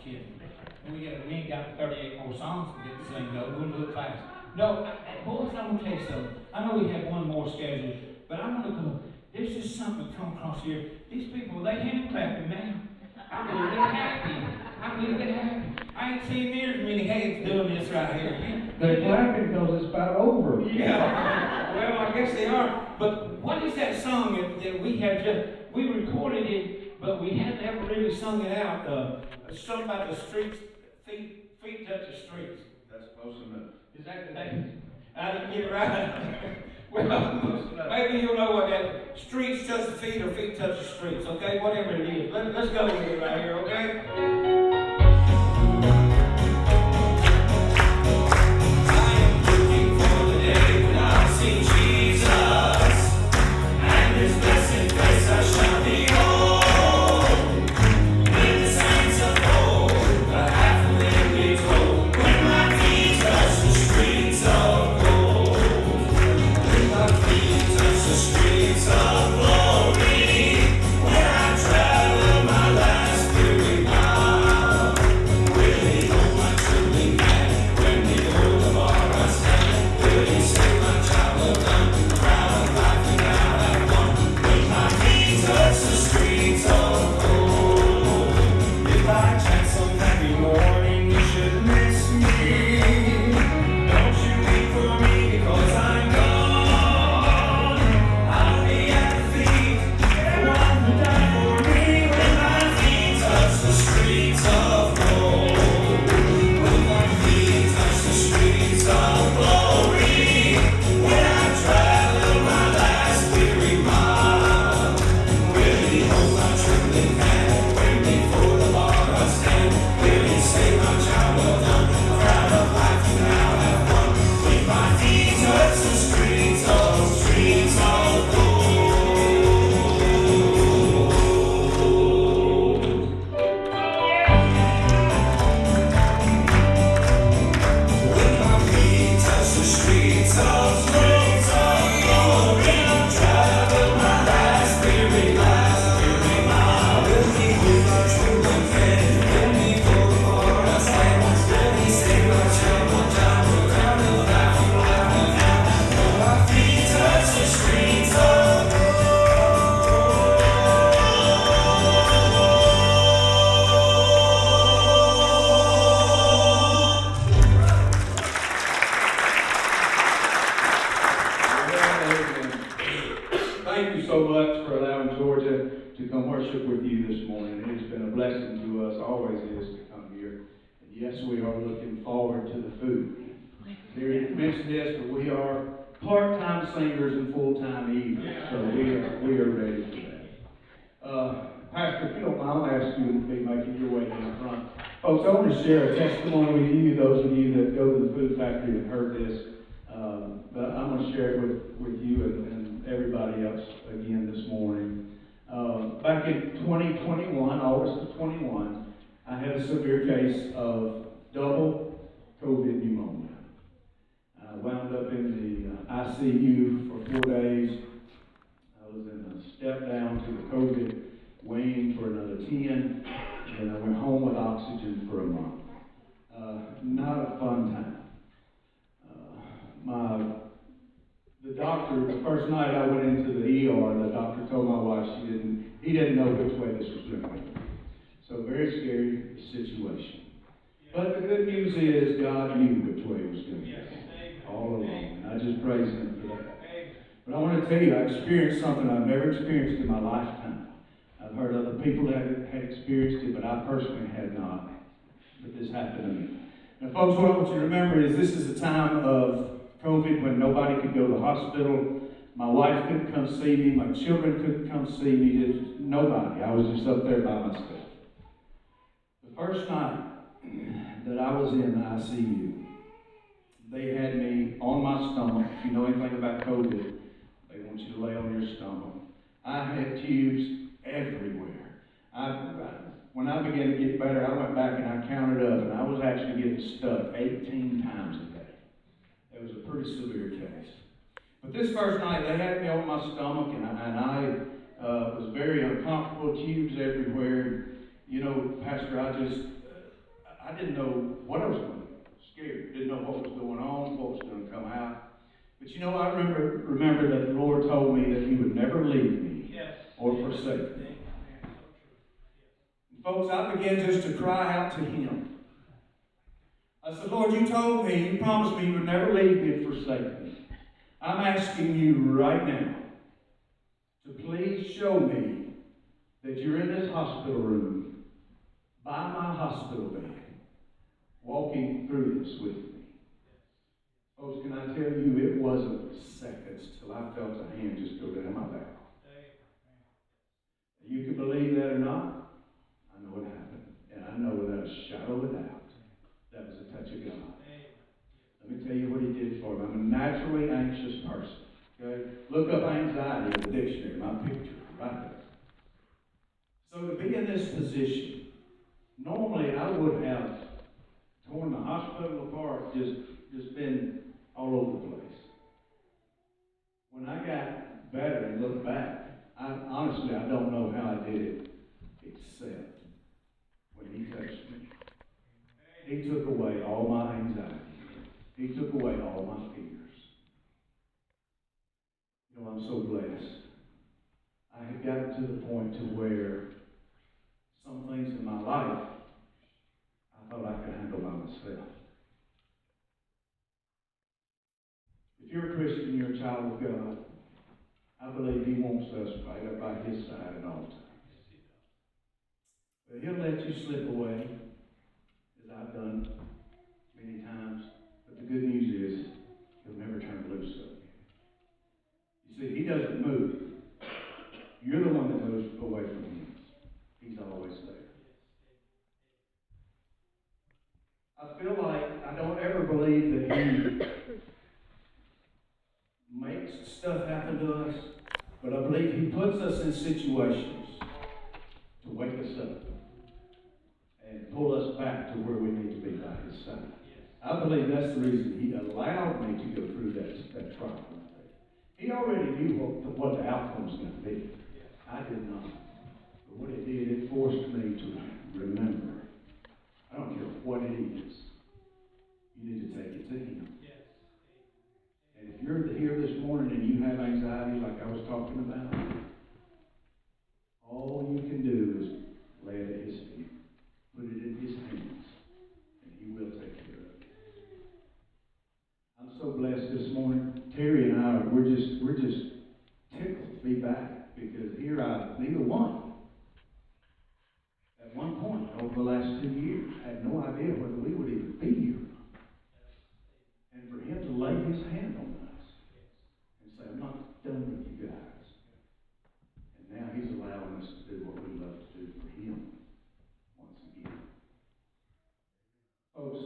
kidding. We ain't got 38 more songs to get to sing, though. We'll do it fast. No, boys, I'm going to tell you something. I know we have one more scheduled, but I want to go. There's just something come across here. These people, they hand clapping, man. I believe they're happy. I believe they're happy. I ain't seen near as many hands doing this right here. They're clapping because it's about over. Yeah. Well, I guess they are. But what is that song that we have just, we recorded it, but we hadn't ever really sung it out. Something about the streets, feet touch the streets. That's close enough. Is that the name? I didn't get it right. Well, maybe you'll know what that streets touch the feet or feet touch the streets, okay? Whatever it is. Let's go with it right here, okay? Thank you so much for allowing Georgia to come worship with you this morning. It has been a blessing to us, always is, to come here. And yes, we are looking forward to the food. Derek mentioned this, but we are part-time singers and full-time eaters, so we are ready for that. Pastor, if you don't mind, I'll ask you to be making your way down front. Folks, I want to share a testimony with you, those of you that go to the food factory and heard this. But I'm going to share it with you and everybody else again this morning. Back in 2021, August of 21, I had a severe case of double COVID pneumonia. I wound up in the ICU for 4 days. I was in a step down to the COVID wing for another 10, and I went home with oxygen for a month. Not a fun time. The doctor, the first night I went into the ER, the doctor told my wife he didn't know which way this was going. So very scary situation. But the good news is God knew which way it was going all along. And I just praise Him for that. But I want to tell you, I experienced something I've never experienced in my lifetime. I've heard other people that had experienced it, but I personally had not. But this happened to me. Now, folks, what I want you to remember is this is a time of COVID when nobody could go to the hospital. My wife couldn't come see me. My children couldn't come see me. There was nobody. I was just up there by myself. The first night that I was in the ICU, they had me on my stomach. If you know anything about COVID, they want you to lay on your stomach. I had tubes everywhere. When I began to get better, I went back and I counted up, and I was actually getting stuck 18 times a day. It was a pretty severe case. But this first night, they had me on my stomach, and I was very uncomfortable, tubes everywhere. You know, Pastor, I didn't know what I was going to do. Scared. Didn't know what was going on, what was going to come out. But you know, I remember that the Lord told me that He would never leave me or forsake me. And folks, I began just to cry out to Him. I said, Lord, you told me, you promised me you would never leave me and forsake me. I'm asking you right now to please show me that you're in this hospital room, by my hospital bed, walking through this with me. Folks, can I tell you, it wasn't seconds till I felt a hand just go down my back. You can believe that or not, I know it happened. And I know without a shadow of a doubt, that was a touch of God. Let me tell you what He did for me. I'm a naturally anxious person. Okay? Look up anxiety in the dictionary, my picture, right there. So to be in this position, normally I would have torn the hospital apart, just been all over the place. When I got better and looked back, honestly, I don't know how I did it, except when He touched me. He took away all my anxiety. He took away all my fears. You know, I'm so blessed. I had gotten to the point to where some things in my life I thought I could handle by myself. If you're a Christian, you're a child of God, I believe He wants us right up by His side at all times. But He'll let you slip away, as I've done many times. But the good news is, He'll never turn loose of you. You see, He doesn't move. You're the one that moves away from Him. He's always there. I feel like I don't ever believe that He makes stuff happen to us, but I believe He puts us in situations to wake us up and pull us back to where we need to be by His side. I believe that's the reason He allowed me to go through that trial. He already knew what the outcome was going to be. I did not. But what it did, it forced me to remember. I don't care what it is. You need to take it to Him. And if you're here this morning and you have anxiety like I was talking about, all you can do is lay it at His feet. Put it in His hands. And He will take care of it. I'm so blessed this morning. Terry and I, we're just tickled to be back because here neither one, at one point over the last 2 years, had no idea whether we would even be here. And for Him to lay His hand on us and say, I'm not done with you guys. And now He's allowing us to do what we love to do for Him once again. Folks,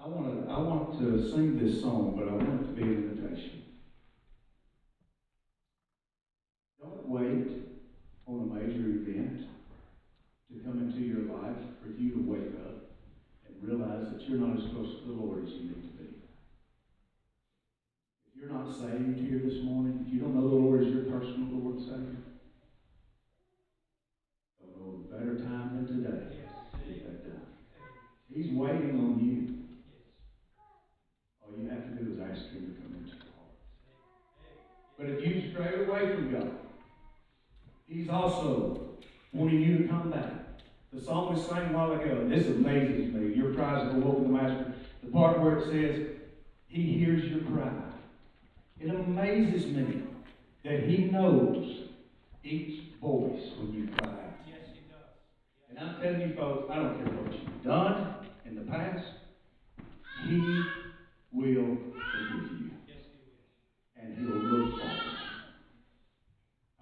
I want to sing this song, but I want it to be an invitation. Don't wait on a major event to come into your life for you to wake up and realize that you're not as close to the Lord as you need to be. If you're not saved here this morning, if you don't know the Lord as your personal Lord and Savior, don't know a better time than today to get that done. He's waiting on you. All you have to do is ask Him to come into your heart. But if you stray away from God, He's also wanting you to come back. The song we sang a while ago, and this amazes me. Your cries have awoken the Master. The part where it says, He hears your cry. It amazes me that He knows each voice when you cry out. Yes, He does. And I'm telling you folks, I don't care what you've done in the past, He will forgive you. Yes, He will. And He'll look forward.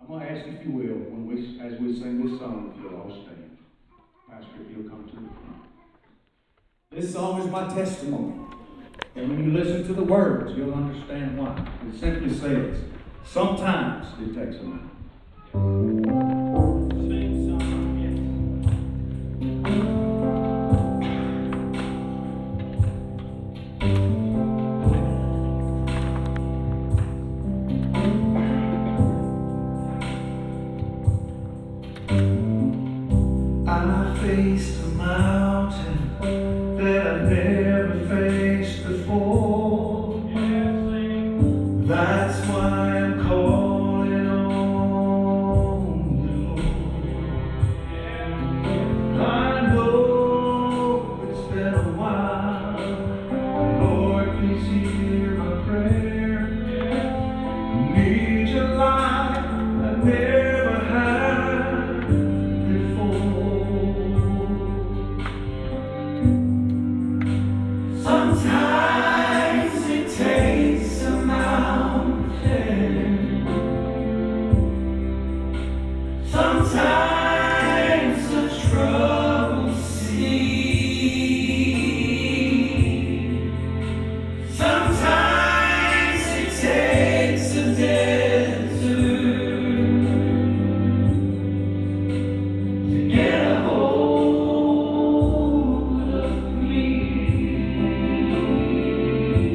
I'm going to ask if you will, as we sing this song, if you'll all stand. Pastor, if you'll come to the front. This song is my testimony. And when you listen to the words, you'll understand why. It simply says, sometimes it takes a minute.